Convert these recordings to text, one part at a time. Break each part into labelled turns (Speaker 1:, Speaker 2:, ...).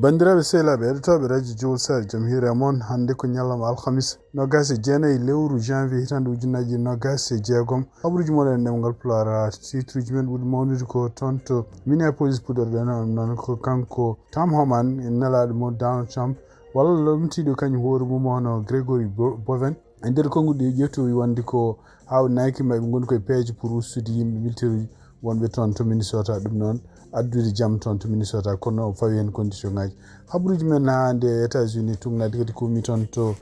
Speaker 1: bandiraɓe sehlaɓe heɗotoɓe radio Julsal jamhire mon hande ko ñallam alhamis nogas e jeenayyi lewru janvier hitande ujunnaji nogas e jeegom habaruji moɗon e ɗemgal Pulaar titruji men ɓuuri mawnude ko toon to Minneapolis puɗɗorɗen noon ko kanko Tom Homan nelaɗo mo Donald Trump walla lomtiɗo kañum hoore mum hono Gregory Boven e nder konguɗi ƴettoyi wonde ko haw nayki maɓe goni koye peeje pour ustude yimɓe militaire wonɓe toon to Minnesota ɗum noon addude jaam toon to Minnesota kono o fawi hen condition ngaji habaruji men hande e États-Unis tugnade kadi komi toon to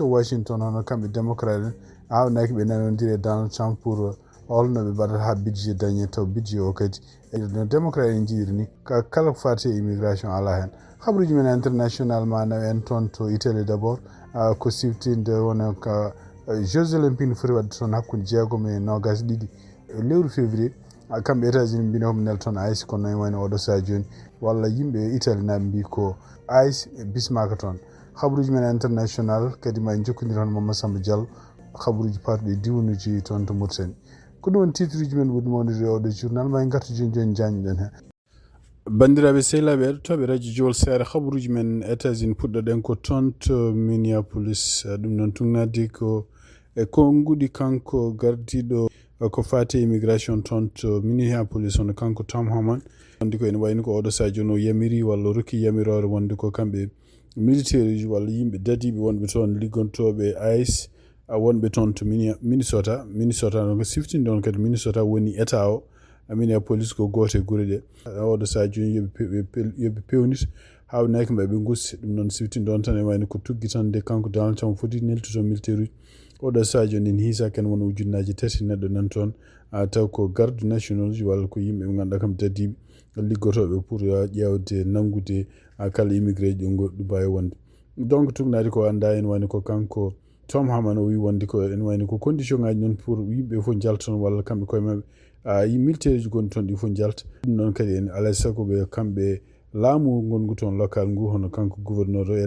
Speaker 1: Washington hono kamɓe démocrate en hawnaki ɓe nanodiri e Donald Trump pour holno ɓe mbaɗata ha budget dañe taw budget o kadi no démocrate en jiiri ni kala ko fati e immigration ala hen habaruji men international manaw en toon to Italie d' abord ko siftinde wona ka Jeux olympiques foti wadde toon hakkude jeegom e nogas ɗiɗi lewru février kamɓe États-Unis mbino homo nel toon ice kono en wayno oɗo saha joni walla yimɓe Italie naɓe mbi ko ice bismaka toon habaruji men international kadi ma jokkodiri hono Mamadou Samba Diallo habaruji parɗi diwanuji toon to Mauritanie ko ɗum woni titruji men ɓuuri mawnude oɗo journal ma en gartu joni joni jañɗen hen bandiraɓe sehlaɓe heɗotoɓe radio Jowol seeɗa habaruji men États-Unis puɗɗoɗen ko toon to Minneapolis ɗum noon tugnadi ko e konguɗi kanko gardiɗo ko fati immigration toon to Minneapolis hono kanko Tom Homan wonde ko ene wayno ko oɗo saha joni o yamiri walla rokki yamirore wonde ko kamɓe militaire uji walla yimɓe dadiɓe wonɓe toon liggontoɓe ICE wonɓe toon to Minnesota no ko siftinde on kadi Minnesota woni état o Minneapolis ko goto e guure ɗe oɗo saha joni yoɓe pewnit hawnaki mbaɓe ɓe gussi ɗum noon siftinde on tan e wayno ko tuggi tan de kanko Donald Trump foti neltuto militaire uji oɗo saha joni en hiisa ken wona ujunnaji tati neɗɗo nan toon taw ko garde national ji walla ko yimɓe ɓe ganduɗa kam dadiɓe liggotoɓe pour ƴewde nangude kala immigré ji ɗo Dubai wonde donc tugnadi ko anda en wayno ko kanko Tom Homan o wi wonde ko en wayno ko condition ngaji noon pour yimɓe fof jalta toon walla kamɓe koye mabɓe militaire ji goni toon ɗi fof jalta ɗum noon kadi en alay saago ɓe kamɓe laamu gongu toon local ngu hono kanko gouverneur o e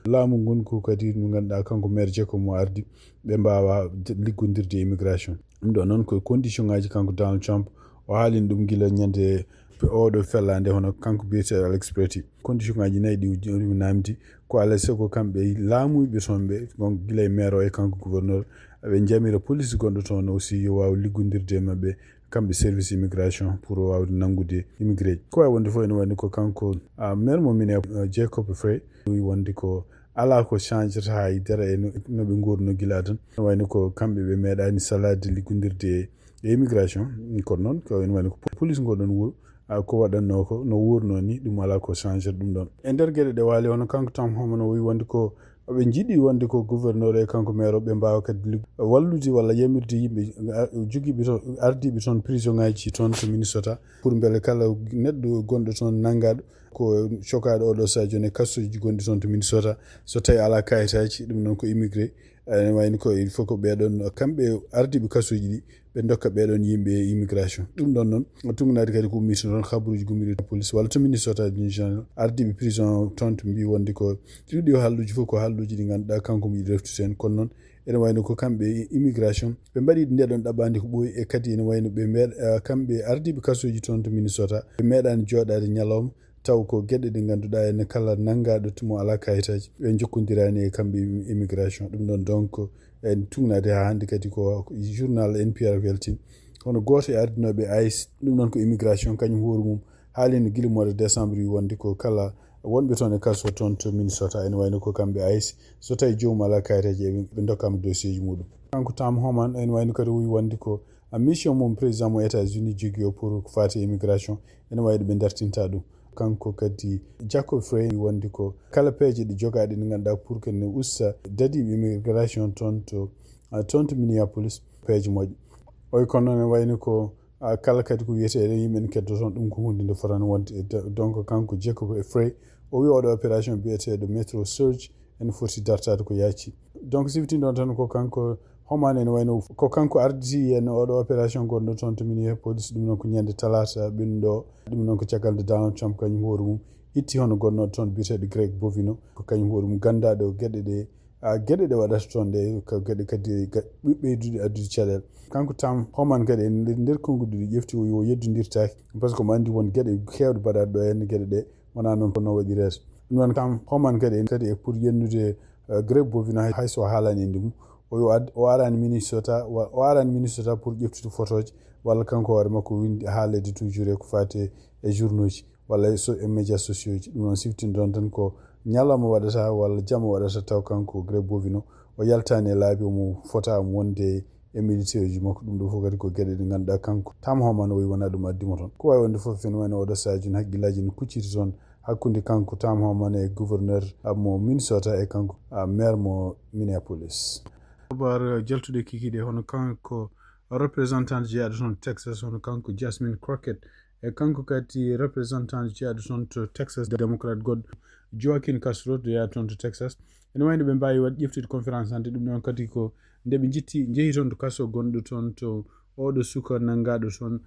Speaker 1: laamu gongu kadi no ganduɗa kanko maire Jacob mo ardi ɓe mbawa liggodirde e immigration ɗum ɗo noon koye condition ngaji kanko Donald Trump o haalino ɗum guila ñande oɗo fellande hono kanko biyete Alex Preti condition ngaji nayyi ɗi namdi ko alay saago kamɓe laamuɓe toon ɓe gon guila e maire o e kanko gouverneur ɓe jamira police gonɗo toon aussi yo waw liggodirde e mabɓe kamɓe service immigration pour wawde nangude immigré ji ko wawi wonde fof ene wayno ko kanko maire mo mine Jacob Frey wi wonde ko ala ko changeta haydara e noɓe gurno guila tan ne wayno ko kamɓe ɓe meeɗani salade liggodirde e immigration kono noon ko ene wayno ko police ngoɗon wuuro ko waɗanno ko no wurno ni ɗum ala ko changeta ɗum ɗon e nder gueɗe ɗe waali hono kanko Tom Homan o wi wonde ko ɓe jiiɗi wonde ko gouverneur e kanko maire o ɓe mbawa kadi wallude walla yamirde yimɓe joguiɓe toon ardiɓe toon prison ngaji toon to Minnesota pour beele kala neɗɗo gonɗo toon naggaɗo ko cokaɗo oɗo saha joni e kastoji gonɗi toon to Minnesota so tawi ala kayitaji ɗum noon ko immigré ene wayno ko il faut ko ɓeɗon kamɓe ardiɓe kasoji ɗi ɓe dokka ɓeɗon yimɓe immigration ɗum ɗon noon tugnade kadi ko ummito toon habaruji gummiɗi police walla to Minnesota ni general ardiɓe prison toon to mbi wonde ko ɗiɗi o halluji fof ko halluji ɗi ganduɗa kanko mo yiɗi reftute hen kono noon ene wayno ko kamɓe immigration ɓe mbaɗi ndeɗon ɗaɓɓade ko ɓooyi e kadi ene wayno ɓe meeɗa kamɓe ardiɓe kasoji toon to Minnesota ɓe meeɗani joɗade ñalawma taw ko gueɗe ɗe ganduɗa ene kala naggaɗo mo ala kayitaji ɓe jokkodirani e kamɓe immigration ɗum ɗon donc en tugnade ha hande kadi ko journal NPR weltin hono goto e ardinoɓe ICE ɗum ɗon ko immigration kañum hoore mum haalino guila mois de décembre wi wonde ko kala wonɓe toon e kaso toon to Minnesota ene wayno ko kamɓe ICE so tawi jomum ala kayitaji ɓe dokkama dossier ji muɗum kanko Tom Homan ene wayno kadi wi wonde ko mission mum président mo États-Unis jogui o pour ko fati immigration ene wayno ɓe dartinta ɗum kanko kadi Jacob Frey wonde ko kala peeje ɗi jogaɗe ɗi ganduɗa pour que ne usta dadiɓe immigration toon to Minneapolis peeje moƴƴe oy kono ne wayno ko kala kadi ko wiyete yimɓe ne keddo toon ɗum ko hunde nde fotano wonde donc kanko Jacob Frey o wi oɗo opération biyeteɗo metro surge ene foti dartade ko yacci donc siftinde on tan ko kanko Homan ene wayno ko kanko arditi en oɗo opération gonɗo toon to Minneapolis ɗum noon ko ñande talata ɓennuɗo ɗum noon ko caggal nde Donald Trump kañum hoore mum itti hono gonnoɗo toon biyeteɗo Greg Bovino ko kañum hoore mum gandaɗo gueɗe ɗe waɗata toon ɗe ko gueɗe kadi ɓeydude addude caɗele kanko Tom Homan kadi e nder konguɗi ɗi ƴefti o yeddodirtaki par ce que mo andi won gueɗe kewɗe mbaɗaɗe ɗo henne gueɗe ɗe wona noon kono waɗirete non kam homan kadi pour yennude grebe bovino hayso haalani indi mum o arani Minnesota pour ƴeftude photoji walla kanko hoore makko windi haalede toujours ko fate e journaux ji walla e médias sociaux ji ɗum noon siftini ɗon tan ko ñalawma waɗata walla jamma waɗata taw kanko grebe bovino o yaltani e laabi omo fotama wonde e militaire ji makko ɗum ɗo fof kadi ko gueɗe ɗe ganduɗa kanko Tam Homan o wi wona ɗum addimo toon ko wawi wonde fof ene wayno oɗo sahaji haqqillaji ne kucciti toon hakkude kanko Tam Homan e gouverneur mo Minnesota e kanko maire mo Minneapolis. Bar jaltude kikiɗe hono kanko représentant jeyaɗo toon Texas hono kanko Jasmine Crockett e kanko kadi représentant jeyaɗo toon to Texas démocrate goɗɗo Joaquin Castro jeeya toon to Texas ene wayno ɓe mbawi waɗ ƴeftude conférence hande ɗum ɗon kadi ko nde ɓe jeehi toon to kaso gonɗo toon to oɗo suka nangaɗo toon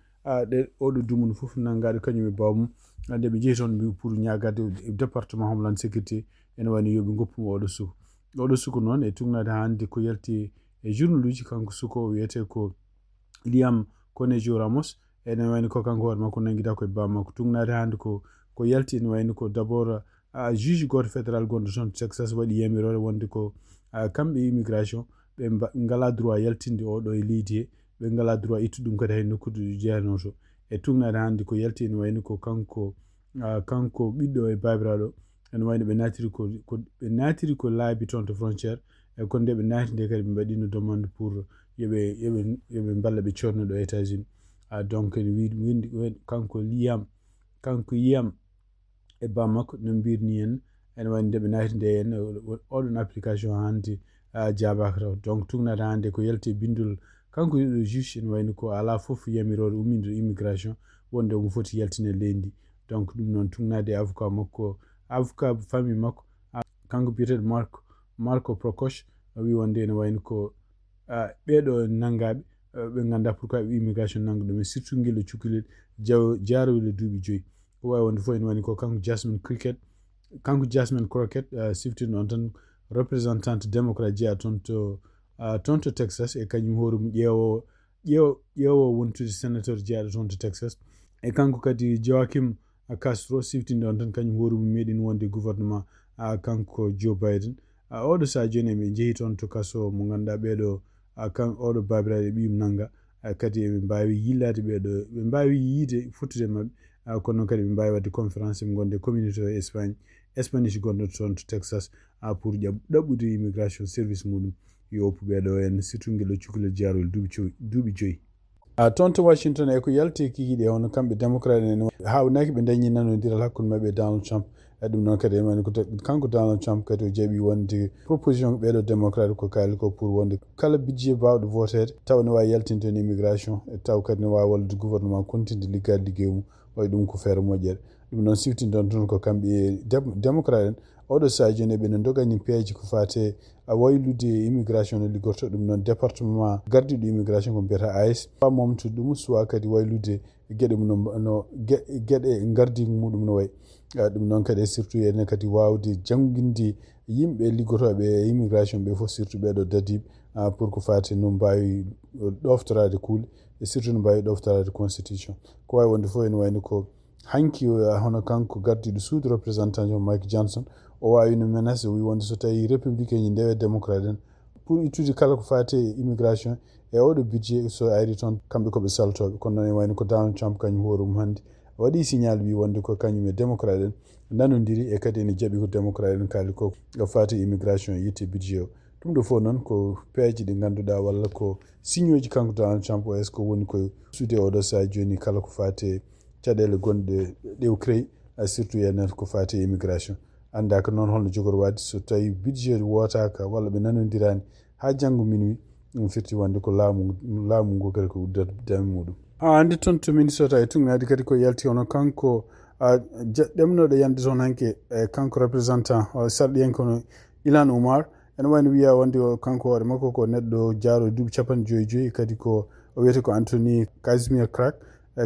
Speaker 1: oɗo dumunu fof nangaɗo kañum e bawmum nde ɓe jeehi toon pour ñagade département homeland sécurité ene wayno yoɓe goppum oɗo suka noon e tugnade hande ko yalti e journal uji kanko suka o wiyete ko Liam Conejo Ramos ene wayno ko kanko hoore makko nanguida koye bammakko tugnade hande ko yalti ene wayno ko d' abord juge goto fédéral gonɗo toon Texas waɗi yamirore wonde ko kamɓe immigration ɓe ngala droit yaltinde oɗo e leydi he ɓe ngala droit ittude ɗum kadi hay nokkude jeeyano to e tugnade hande ko yalti ene wayno ko kanko ɓiɗɗo e babiraɗo ene wayno ɓe natiri ko laabi toon to frontiére e ko nde ɓe naati nde kadi ɓe mbaɗino demande pour yoɓe mballa ɓe corno ɗo États-Unis donc ene windi kanko yiyam e bammakko no mbirni en ene wayno nde ɓe naati nde en oɗon application hande jaabaka taw donc tugnade hande ko yalti bindol kanko yiɗo juge ene wayno ko ala fof yamirore ummido immigration wonde omo foti yaltine leydi donc ɗum noon tugnade avocat makko avocat famille makko kanko biyeteɗo Marco Prokosh wi wonde ene wayno ko ɓeɗo nangaɓe ɓe ganda pourquoi ɓe immigration nanga ɗum surtout guel cukalel jaarowel duuɓi 5 ko wawi wonde fof ene wayno ko kanko Jasmine Crockett siftino on tan représentante démocrate jeeya toon to Texas e kañum hoorumum ƴeewowo wontude sénateur jeeyaɗo toon to Texas e kanko kadi Joaquin Castro siftinde on tan kañum hoorumum meeɗin wonde gouvernement kanko Joe Biden oɗo saha joni ɓe jeehi toon to kaso mo ganduɗa ɓeɗo oɗo babiraɗo e ɓiyum nanga kadi ɓe mbawi yillade ɓe mbawi yiide fottude mabɓe kono noon kadi ɓe mbawi wadde conférence ɓe gonde communauté Spanish gonɗo toon to Texas pour ɗaɓɓude immigration service muɗum yo oppu ɓeɗo en surtout guel cukalel jaarol duuɓi 5 toon to Washington e ko yalti kikiɗe hono kamɓe démocrate en hawnaki ɓe dañi nanodiral hakkude mabɓe e Donald Trump ɗum noon kadi ene kanko Donald Trump kadi o jaaɓi wonde proposition ɓeɗo démocrate ko kaali ko pour wonde kala budget bawɗo votede taw ne wawi yaltinde en immigration e taw kadi ne wawi wallude gouvernement continde liggade ligguey mum wayi ɗum ko feere moƴƴere ɗum noon siftindon toon ko kamɓe démocrate en oɗo saha joni ɓene dogani peeje ko fate waylude immigration no liggorto ɗum noon département gardiɗo immigration ko mbiyata AIS momtude ɗum soit kadi waylude gueɗe mum gueɗe gardi muɗum no wayi ɗum noon kadi surtout ene kadi wawde jangguinde yimɓe liggotoɓe e immigration ɓe fof surtout ɓeɗo dadiɓe pour ko fate no mbawi ɗoftorade kuuɗe e surtout no mbawi ɗoftorade constitution ko wawi wonde fof ene wayno ko hanki hono kanko gardiɗo suudu représentant Mike Johnson o wawi no menace o wi wonde so tawi républicain ji ndewe démocrate en pour ittude kala ko fate immigration e oɗo budget so ari toon kamɓe koɓe saltoɓe kono noon ene wayno ko Donald Trump kañum hoorumum hande waɗi signal wi wonde ko kañum e démocrate en nanodiri e kadi ene jaaɓi ko démocrate en kaali ko fate immigration yitte budget o ɗum ɗo fof noon ko peeje ɗe ganduɗa walla ko signe uji kanko Donald Trump o est ce que woni koye suude oɗo saha joni kala ko fate caɗele gonɗe ɗew créé surtout ene ko fate immigration anda ko noon holno jogori wadde so tawi budget wotaka walla ɓe nanodirani ha janggo minuit ɗum firti wonde ko laamu ngu kadi ko uddata dami muɗum ande toon to Minnesota e tugnade kadi ko yalti hono kanko ɗemnoɗo yande toon hanke kanko représentant sarɗiyanke no Ilhan Omar ene wayno wiya wonde kanko hoore makko ko neɗɗo jaaro duuɓi 55 kadi ko o wiyete ko Anthony Casimir Crack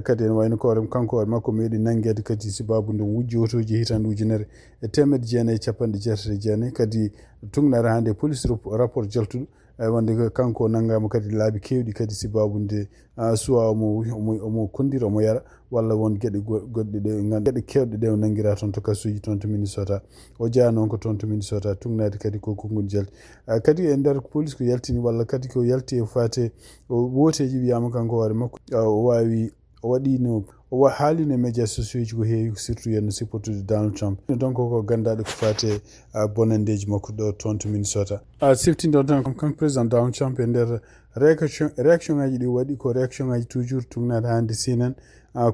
Speaker 1: kadi en wayno ko rem kanko hoore makko meeɗi nanguede kadi sibabu nde wujji otoji hitande ujunere e temedde jeenayyi capanɗe jeetati jeenayyi kadi tungnare hande police rapport jaltuɗo wonde kanko nanggama kadi laabi kewɗi kadi sibabu nde suwa omo kondira omo yara walla won gueɗe goɗɗe ɗe gueɗe kewɗe ɗe o nanguira toon to kasuji toon to Minnesota o jeeya noon ko toon to Minnesota tungnade kadi ko konngol jalti kadi e nder police ko yaltini walla kadi ko yalti e fate woteji wiyama kanko hoore makko o wawi o waɗino o haalino e médias sociaux ji ko heewi surtout yenno sipportude Donald Trump donc ko gandaɗo ko fate bonandeji makko ɗo toon to Minnesota siftinde on tan kanko président Donald Trump e nder réaction ngaji ɗi waɗi ko réaction ngaji toujours tungnade hande CNN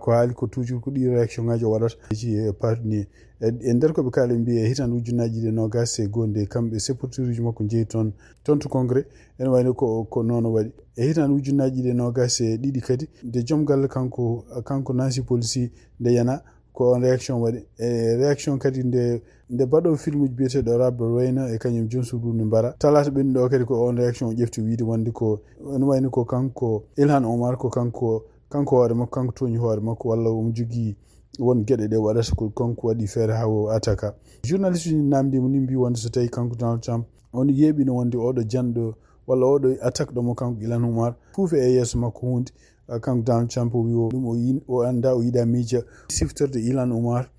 Speaker 1: ko haali ko toujours ko ɗi réaction ngaji o waɗata e parni e nder koɓe kaali mbi e hitande ujunnaji ɗi nogas e gonde kamɓe sipporturuji makko jeeyi toon to congrès ene wayno ko noon waɗi e hitande ujunnaji ɗi nogas e ɗiɗi kadi nde joom galle kanko nansi policy nde yana ko on réaction waɗi e réaction kadi nde baɗo film uji biyeteɗo Robert Reyna e kañum John Sudu ne mbara talata ɓenni ɗo kadi ko on réaction o ƴefti wiide wonde ko ene wayno ko kanko Ilhan Omar ko kanko hoore makko kanko toñi hoore makko walla omo jogui won gueɗe ɗe waɗata ko kanko waɗi feere ha o ataka journaliste uji namdimo ni mbi wonde so tawi kanko Donald Trump on yeeɓino wonde oɗo janɗo walla oɗo attaque ɗomo kanko Ilhan Omar fuufe e yeeso makko hunde kanko Donald Trump o wi ɗum o anda o yiɗa miija siftorde Ilhan Omar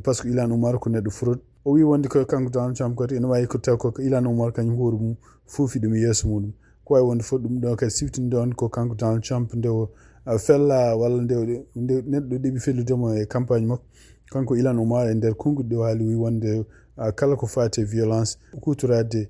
Speaker 1: par ce que Ilhan Omar ko neɗɗo fraude o wi wonde ko kanko Donald Trump kadi ene wawi ko taw ko Ilhan Omar kañum hoore mum fuufi ɗum e yeeso muɗum ko wawi wonde fof ɗum ɗo kadi siftinde on ko kanko Donald Trump nde o fella walla nde neɗɗo ɗeɓi felludemo e campagne makko kanko Ilhan Omar e nder konguɗi ɗo haali wi wonde kala ko fate violence kutorade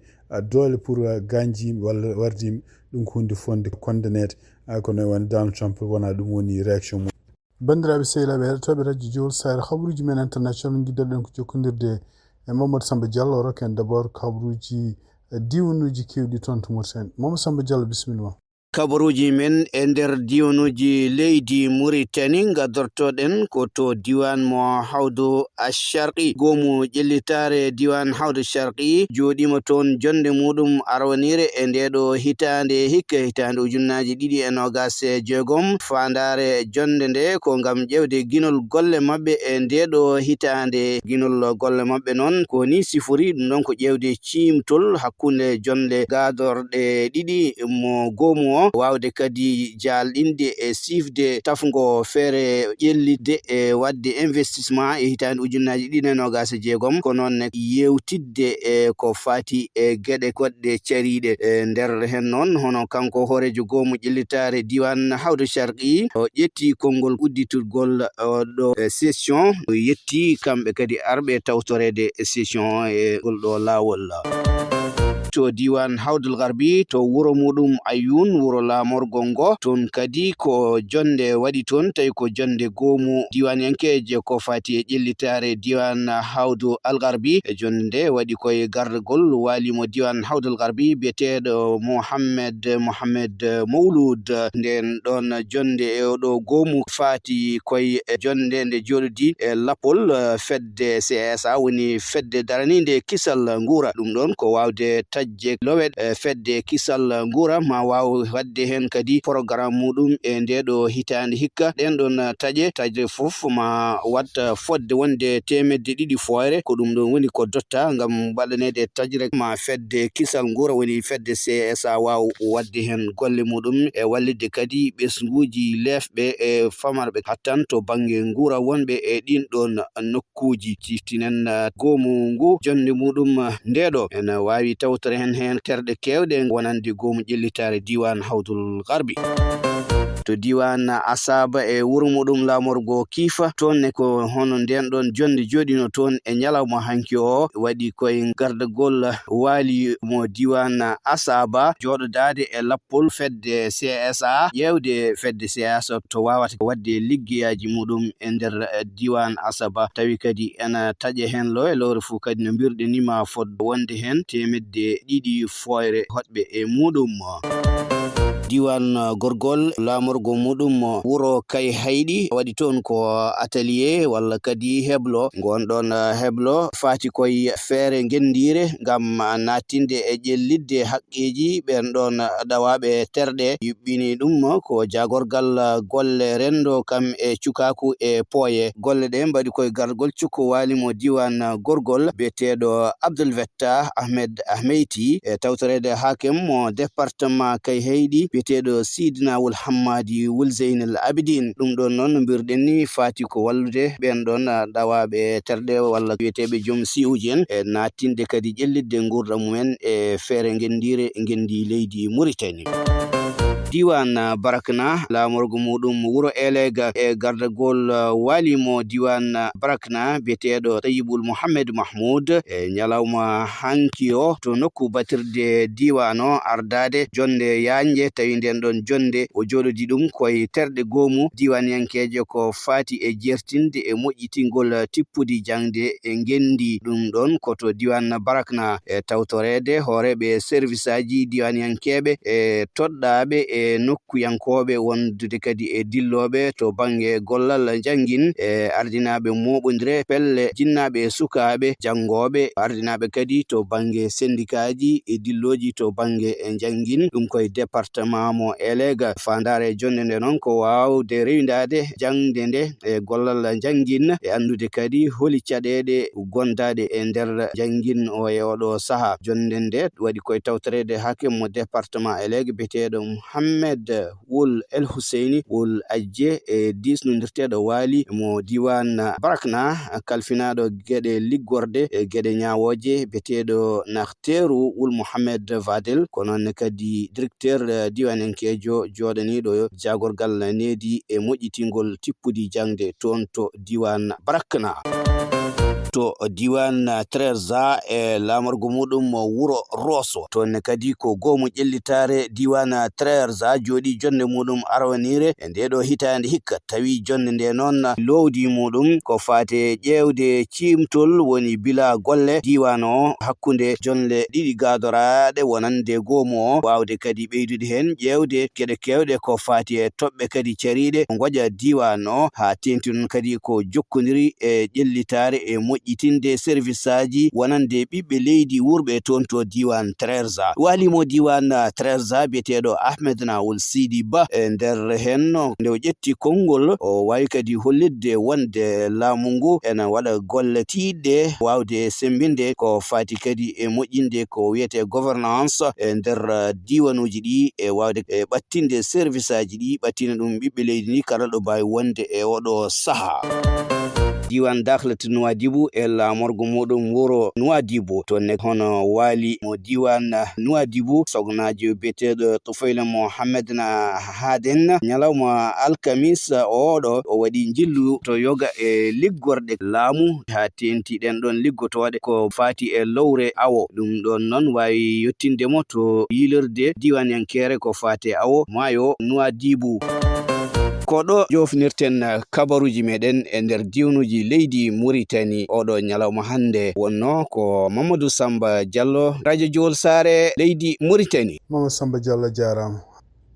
Speaker 1: doole pour ganjimi walla wardimi ɗum ko hunde fonde condamnede kono e wonde Donald Trump wona ɗum woni réaction mum bandiraɓe sehilaɓe heɗotoɓe radio Jowol Sahel habaruji men international guiɗɗen ko jokkodirde e Mamadou Samba Diallo roken d' abord habaruji diwanuji kewɗi toon to Mauritanie Mamadou Samba Diallo bisimilla
Speaker 2: kabaruji men e nder diwanuji leydi Mauritanie gaddortoɗen ko to diwan mo hawdu Asharqi gomu ƴellitare diwan hawdu Sharqi joɗima toon jonde muɗum arwanire e ndeɗo hitande hikka hitande ujunnaji ɗiɗi e nogas e jeegom fandare jonde nde ko ngam ƴewde ginol golle mabɓe e ndeɗo hitande ginol golle mabɓe noon ko ni sifori ɗum ɗon ko ƴewde cimtol hakkunde jonde gadorɗe ɗiɗi mo gomu o wawde kadi jalɗinde e sifde tafgo feere ƴellidde e wadde investissement e hitande ujunnaji ɗiɗi e nogas e jeegom ko noon yewtidde e ko fati e gueɗe goɗɗe cariɗe e nder hen noon hono kanko hoorejo gomu ƴellitare diwan hawdu Sharqi o ƴetti konngol udditurgol ɗo session yetti kamɓe kadi arɓe tawtorede session e ngol ɗo lawol to diwan hawdul garbi to wuro muɗum Ayun wuro lamorgo ngo ton kadi ko jonde waɗi toon tawi ko jonde gomu diwan yankeje ko fati e ƴellitare diwan hawdu al garbi e jonde nde waɗi koye gardugol walimo diwan hawdul garbi biyeteɗo Mohammed Mawlud nden ɗon jonde e oɗo gomu fati koye jonde nde joɗodi e lapol fedde CSA woni fedde daranide kisal ngura ɗum ɗon ko wawde tajje lowed fedde kisal ngura ma waw wadde hen kadi programme muɗum e ndeɗo hitande hikka ɗen ɗon taƴe fof ma watta fodde wonde temedde ɗiɗi foyre ko ɗum ɗon woni ko dotta ngam waɗanede tajre ma fedde kisal ngura woni fedde CSA waw wadde hen golle muɗum e wallide kadi ɓesguji lefɓe e famarɓe hattan to banggue ngura wonɓe e ɗin ɗon nokkuji ciftinen gomu ngu jonde muɗum ndeɗo ene wawi tawtore hen terɗe kewɗe wonande gomu ƴellitare diwan hawdul garbi to diwan Asaba e wuro muɗum lamorgo Kifa toon ne ko hono nden ɗon jonde joɗino toon e ñalawma hanki o waɗi koye gardagol waali mo diwan Asaba joɗodade e lappol fedde CSA ƴewde fedde CSA to wawata wadde liggeyaji muɗum e nder diwan Asaba tawi kadi ena taƴe hen lo e lowre fu kadi no mbirɗe nima fodde wonde hen temedde ɗiɗi foyre hoɗɓe e muɗum diwan gorgol lamorgo mudum wuro kay haydi wadi ton ko atelier walla kadi heblo gondon heblo fati koy fere gendire gam natinde e jellidde haqqeji ben don dawabe terde yubbini dum ko jagorgal golle rendo kam e cukaku e poye golle de mbadi koy gargol cuko walimo diwan gorgol betedo Abdul Fattah Ahmeiti e tawtorede hakem mo département kay haydi betedo Sidna Wul Hammadi Wul Zainal Abidin dum don non birden ni fati ko wallude ben don dawabe terde walla wetebe jom siujen e natinde kadi jellidde ngurda mumen e fere ngendire ngendi leydi Mauritanie. Diwan Barakna lamorgo mudum wuro elega e gardagol walimo diwan Barakna betedo Tayyibul Muhammad Mahmoud e nyalawma hankio to nokku batirde diwano ardade jonde yanje tawi den don jonde o jododi dum koy terde gomu diwan yankeje ko fati e jertinde e mojitingol tippudi jangde e ngendi dum don koto diwan Barakna e tawtorede horebe service aji diwan yankebe e toddabe e nokku yankobe wondude kadi e dillobe to bange gollal jangin e ardinabe mobondire pelle jinnabe sukabe jangobe ardinabe kadi to bange syndikaji e dilloji to bange e jangin dum koy département mo elega fandare jonde de non ko wawde rewindade jangde de e gollal jangin e andude kadi holi cadede gondade e der jangin o e odo saha jonde de wadi koy tawtorede hakim mo département elega betedo Muhammad Wul El Husseini Wul Ajje e disnundirtedo wali mo diwan Barakna kalfinado gede liggorde e gede nyawoje betedo Nakteru Wul Muhammad Vadel konon kadi directeur diwan enkejo jodanido jagorgal nedi e mojitingol tippudi jangde tonto diwan Barakna. To diwan Trezza e lamorgo mudum wuro Rosso to ne kadi ko gomu jellitare diwan Trezza jodi jonde mudum arwanire e dedo hitande hikka tawi jonde de non lowdi mudum ko fate jewde cimtol woni bila golle diwano hakkunde jonde didi gadorade wonande gomu wawde kadi beydude hen jewde kede kewde ko fati e tobbe kadi caride ngoja diwano ha tentin kadi ko jokkondiri e jellitare e itinde service aji wonande bibbe leydi wurbe tonto diwan Trezza walimo diwan Trezza betedo Ahmed Nawul Sidi Ba der henno nde jetti kongol o wayi kadi hollidde wonde lamungu ena wada golletiide wawde sembinde ko fati kadi e mojjinde ko wiete governance der diwanuji di e wawde e battinde service aji di battina dum bibbe leydi ni kala do bay wonde e odo saha. Diwan Dakhlat Nouadhibou e lamorgo mudum wuro Nouadhibou to ne hono wali mo diwan Nouadhibou sognaji betedo Tufayla Mohammed na Haden nyalawma alkamis odo o wadi jillu to yoga e liggorde laamu ha tenti den don liggotode ko fati e lowre awo dum don non wawi yottinde mo to yilirde diwan yankere ko fati awo mayo Nouadhibou. Kodo jofnirten kabaruji meden e nder diwnuji leydi Mauritanie odo nyalawma hande wonno ko Mamadou Samba Diallo radio Jol Sare leydi Mauritanie.
Speaker 1: Mamadou Samba Diallo jarama.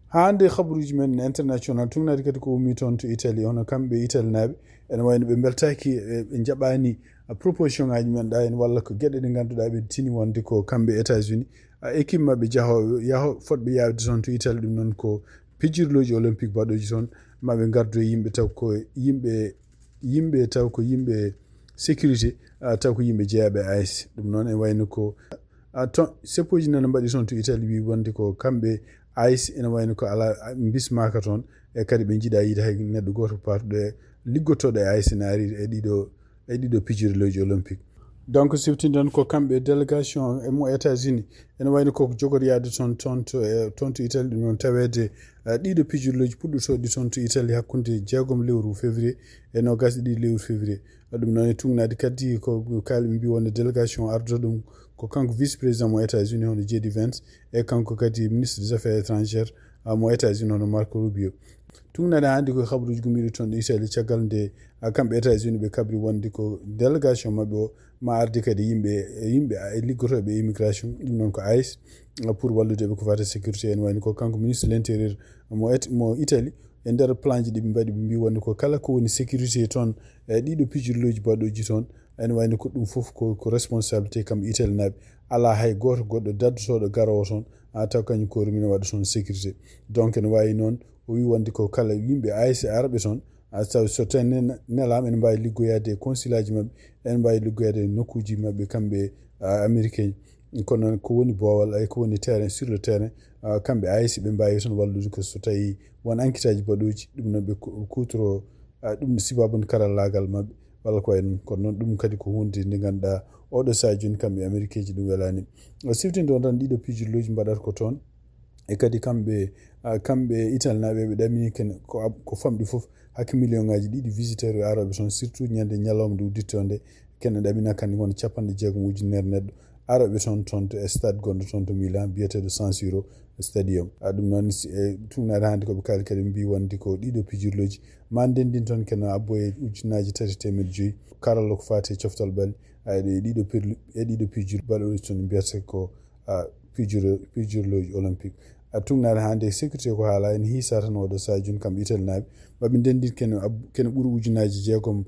Speaker 1: Hande khabaruji men international tungnadi kadi ko umi ton to Italy ono kambe Italy nabe en wayno be beltaki be jabani proposition ngaji men da en walla ko gede de ganduda be tini wonde ko kambe États-Unis équipe mabbe yaho fodbe yawde ton to Italy dum non ko pijirloji olympique badoji ton mabe gardo yimbe taw ko yimbe taw ko yimbe sécurité taw ko yimbe jeyabe AS dum non en wayno ko ton sepoji nan mbadi ton to Italy wi wonde ko kambe AS en wayno ko ala bismaka ton e kadi be jida yida hay neddo goto parde liggotodo AS naari e dido pijirloji olympique. Donc siftindon ko kambe délégation e mo États-Unis en wayno ko jogor yaade ton to Italy dum tawede dido pijirloji puddutoodi ton to Italy hakkunde 6 lewru février e no gasdi lewru février dum non tungnadi kadi ko kalmi bi wonde délégation ardo dum ko kanko vice président mo États-Unis hono Jeudi e kanko kadi ministre des affaires étrangères mo États-Unis hono Marco Rubio tungna da handi ko khabruji gumiri ton Italy cagalde kamɓe États-Unis ɓe kabri wonde ko délégation maɓɓe o ma ardi kadi yimɓe liggotoɓe immigration ɗum noon ko AIS pour wallude ɓe ko fata sécurité en wayni ko kanko ministre de l'intérieur mo Italie e nder plan ji ɗi ɓe mbaɗi ɓe mbi wonde ko kala ko woni sécurité toon ɗiɗo pijirloji baɗoji toon ene wayni ko ɗum fof ko responsabilité kamɓe Italie naɓe ala hay goto goɗɗo daddotoɗo garowo toon taw kañum ko rumina waɗa toon sécurité donc ene wawi noon o wi wonde ko kala yimɓe AIS arɓe toon taw so tawi nelama ene mbawi liggoyade e consulat ji maɓɓe ene mbawi liggoyade e nokkuji maɓɓe kamɓe américain kono ko woni boowal ay ko woni terrain sur le terrain kamɓe AIS ɓe mbawi toon wallude ko so tawi won enquête aji baɗoji ɗum noon ɓe kutoro ɗum sibabude karallagal maɓɓe walla ko way noon kono noon ɗum kadi ko hunde nde ganduɗa oɗo saha joni kamɓe américain ji ɗum welani siftinde on tan ɗiɗo pijirloji mbaɗata ko toon e kadi kamɓe Italie naɓe ɓe ɗamini ken ko famɗi fof hakke million ngaji ɗiɗi visiteur e aroɓe toon surtout ñande ñalawma nde udditto nde ken ɗamina kandi won 60 ujunere neɗɗo aroɓe toon to stade gonɗo toon to Milan biyeteɗo San Siro stadium ɗum noon tugnade hande koɓe kaali kadi mbi wonde ko ɗiɗo pijirloji ma ndendin toon ken abbo e 3,5 karalla ko fati coftal ɓalli ɗiɗo pijir baɗoɗi toon mbiyete ko pijirloji olympique tugnade hande sécurité ko haala en hiisa tan oɗo saha joni kamɓe Italie naɓe maɓe ndendin kene ɓuuri 6,000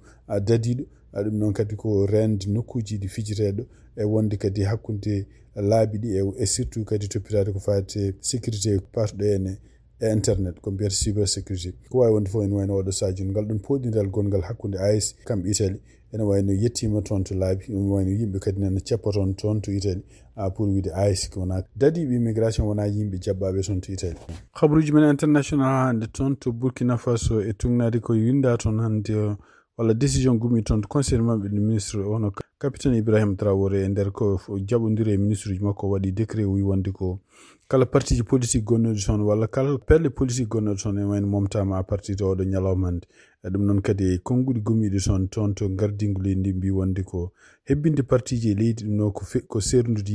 Speaker 1: dadiɗo ɗum noon kadi ko rende nokkuji ɗi fijireɗo e wonde kadi hakkude laabi ɗi e surtout kadi toppitade ko fate sécurité parɗo ene e internet ko mbiyata cyber sécurité ko wawi wonde fof ene wayno oɗo saha joni ngal ɗon poɗidal gongal hakkude AIS kamɓe Italie ene wayno yettima toon to laabi ene wayno yimɓe kadi nana ceppaton toon to Italie pour wiide AIS ko wona dadiɓe immigration wona yimɓe jabbaɓe toon to Italie. Habruji men international hande toon to Burkina Faso e tugnade ko winda toon hande walla décision gumi toon to conseil maɓɓe ɗo ministre ono capitaine Ibrahima Traoré e nder ko jaɓodiri e ministre uji makko waɗi décret wi wonde ko kala parti ji politique gonnoɗi toon walla kala perle politique gonnoɗi toon e wayno momtama à partir de oɗo ñalawma hande ɗum noon kadi konnguɗi gomiɗi toon to gardingu leydi ndi mbi wonde ko hebbinde parti ji e leydi ɗum noon ko serdude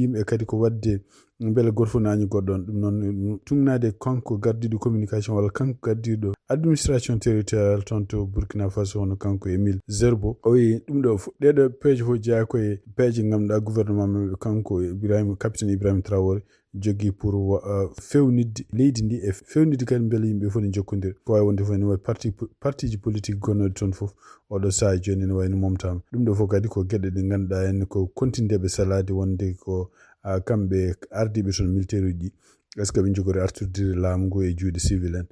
Speaker 1: yimɓe e kadi ko wadde beele goto fof nañi goɗɗon ɗum noon tugnade kanko gardiɗo communication walla kanko gardiɗo administration territorial toon to Burkina Faso hono kanko Émile Zerbo o wi ɗum ɗo ɗeɗo peeje fof jeeya koye peeje ganduɗa gouvernement maɓɓe kanko capitaine Ibrahima Traoré jogui pour fewnidde leydi ndi e fewnidde kadi beele yimɓe fof ne jokkodiri ko wawi wonde fof ne wawi parti ji politique gonnoɗe toon fof oɗo saha joni ne wayno momtama ɗum ɗo fof kadi ko gueɗe ɗe ganduɗa henne ko kontindeɓe salade wonde ko kamɓe ardiɓe toon militaire uji ɗi est ce que ɓe jogori arturdire laamu ngu e juuɗe civil en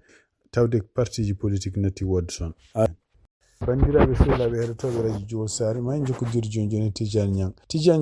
Speaker 1: tawde parti ji politique natti wodde toon bandiraɓe sehlaɓe heɗotoɓe radio Jowol Sare ma en jokkodiri joni Tidiane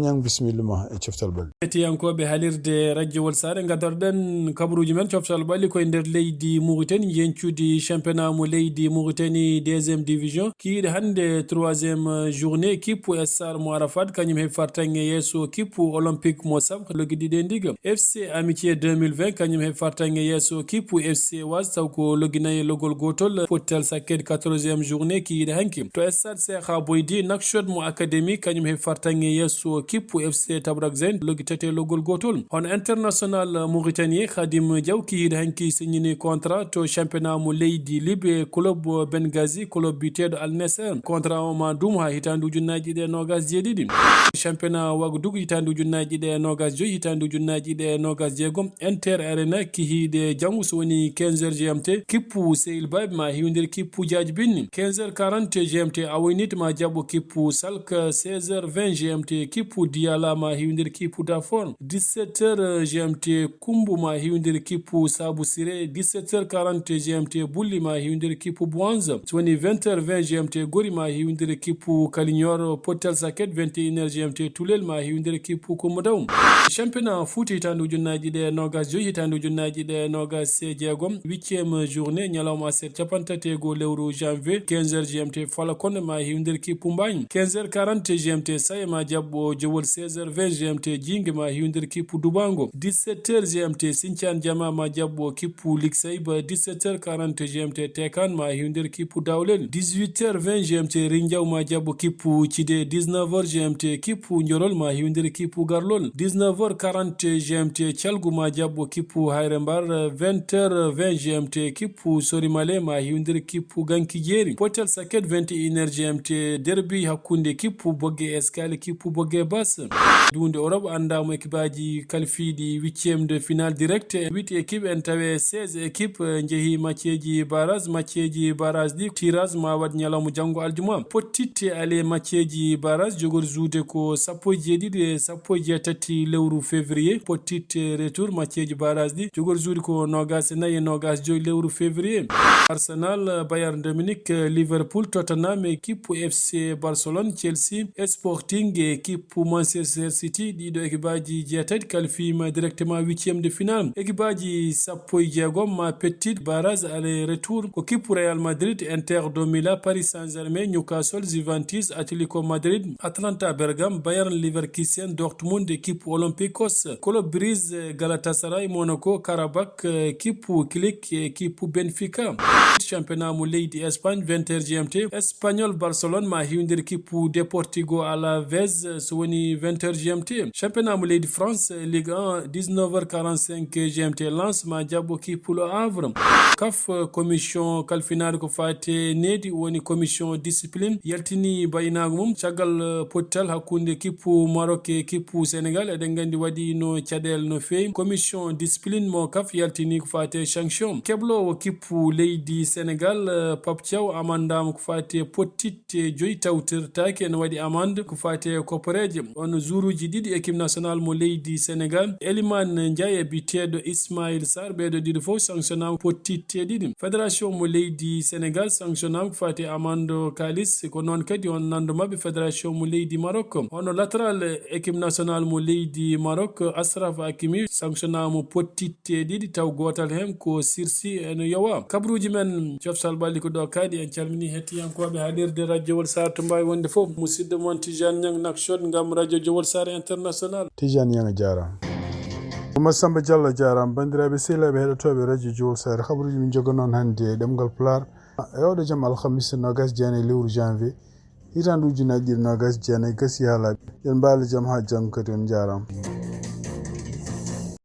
Speaker 1: Niang bisimilla ma e coftal ɓalli
Speaker 3: etiyankoɓe haalirde radio Jowol Sare gadorɗen kabaruji men coftal ɓalli koye nder leydi Mauritanie jencudi championnat mo leydi Mauritanie 2e division kiiɗe hande 3e journée kippu SR mo Arafat kañum heɓi fartange yesso kippu olympique mo Sam logguiɗi ɗe ndiga FC Amitié 2020 kañum heɓi fartange yesso kippu FC Was taw ko logginayi loggol gotol pottel sakkede 14e journée kiiɗe hanki to Stade Cheikh Boydi Nouakchott mo académie kañum heɓi fartange yesso kippu FC Tabrak Zain logguitete loggol gotol hono international mauritanien Khadim Diaw kiiɗe hanki signini contrat to championnat mo leydi Libye club Benghazi club biteɗo Al Nassr contrat o ma dum ha hitande ujunnaji ɗe 27 championnat Ouagadougou hitande ujunnaji ɗe 25 hitande ujunnaji ɗe 26 Inter Arena kihiɗe janggo so woni 15h GMT kippu Sehil Babe ma hiwdir kippu Diadji Binni 15h40 GMT awoynit ma jabbo kippu Salk 16h20 GMT kippu Diala ma hiwdir kippu Dafor 17h GMT Kumbu ma hiwdir kippu Sabou Siré 17h40 GMT Bulli ma hiwdir kippu Bouanza so woni 20h20 GMT Gori ma hiwdir kippu Kalignor Potel Saket 21h GMT Tulel ma hiwdir kippu Komodaw championnat foot hitande ujunnaji ɗe 25 hitande ujunnaji ɗe 26 8e journée ñalawma aset capantati lewru janvier 15h GMT Falakone ma hiwdir kippu Mbagn. 15h40 GMT Saye ma jabbo jowol. 16h20 GMT Jingue ma hiwdir kippu Dubango. 17h GMT Sinthiane Diama ma jabbo kippu Liksayba. 17h40 GMT Tekan ma hiwdir kippu Dawlel. 18h20 GMT Rindiaw ma jabbo kippu Thidé. 19h GMT kippu Ndiorol ma hiwdir kippu Garlol. 19h40 GMT Thialgou ma jabbo kippu Hayre Mbar. 20h20 GMT kippu Sorimale ma hiwdir kippu Ganki Jeri. Potel Saket 21h GMT derby hakkunde kippu Bogge Escale kippu Bogge Basse. Dunde Europe andama équipaji kalfiɗi 8e de finale direct. 8 équipes en tawe 16 équipes jeehi matcheji barrage ɗi tirage ma waɗ ñalawma janggo aljuma. Pottitte ale matcheji barrage jogori juude ko 17 e 18 lewru février. Pottitte retour matcheji barrage ɗi jogori juude ko 24 e 25 lewru février. Arsenal, Bayern de Munich, Liverpool, Tottenham, équipe FC Barcelone, Chelsea, Sporting, équipe Manchester City. Ɗiɗo équipaji jeetati qualifima directement 8e de finale. Équipaji sappo e jeegom ma pettit barrage aller retour ko kippu Real Madrid, Inter de Milan, Paris Saint-Germain, Newcastle, Juventus, Atletico Madrid, Atlanta Bergame, Bayern Leverkusen, Dortmund, équipe Olympiakos, Club Brugge, Galatasaray, Monaco, Karabakh, équipe Kilik, équipe Benfica. Championnat mo leydi Espagne 20h GMT. Espagnol Barcelone ma hiwdir kippu Deportivo Alavés so woni 20h GMT. Championnat mo leydi France Ligue 1 19h45 GMT. Lens ma jabbo kippu Le Havre. CAF commission kalfinade ko fate nedi woni commission discipline yaltini bayinago mum caggal pottal hakkunde kippu Maroc e kippu Sénégal eɗen gandi waɗi no caɗele no fewi. Commission discipline mo CAF yaltini ko fate sanction. Keblowo kippu leydi Sénégal Pape Thiaw amandama ko fate pottitte joyi tawtirtaki ene waɗi amande ko fate koporeje. On jouruji ɗiɗi équipe nationale mo leydi Sénégal Elimane Ndiaye e biteɗo Ismaïl Sarr ɓeɗo ɗiɗi fof sanctionnama pottitte ɗiɗi. Fédération mo leydi Sénégal sanctionnama ko fate amande kalis ko noon kadi on nando mabɓe fédération mo leydi Maroc. Hono latéral équipe nationale mo leydi Maroc Asraf Hakimi sanctionnama pottitte ɗiɗi taw gotal hen ko Sirsi ene yowa. Kabruji men cofsal balli ko ɗo kaaɗi en calmini hettiyankoɓe haalirde radio Jowol Sar to mbawi wonde fof musidɗo moon Tijane Niang Nakshot gam radio Jowol Sar international.
Speaker 1: Tijane Niang jara Oumar Samba Diallo jaram bandiraɓe sehilaɓe heɗotoɓe radio Jowol Sar habaruji min jogo noon hannde ɗemgal Pulaar e oɗo jaam alhamis 29 lewru janvier hitanɗe ujunaje 20 gasi haalaɓe yen mbaali jaam ha janggo kadi on jaram.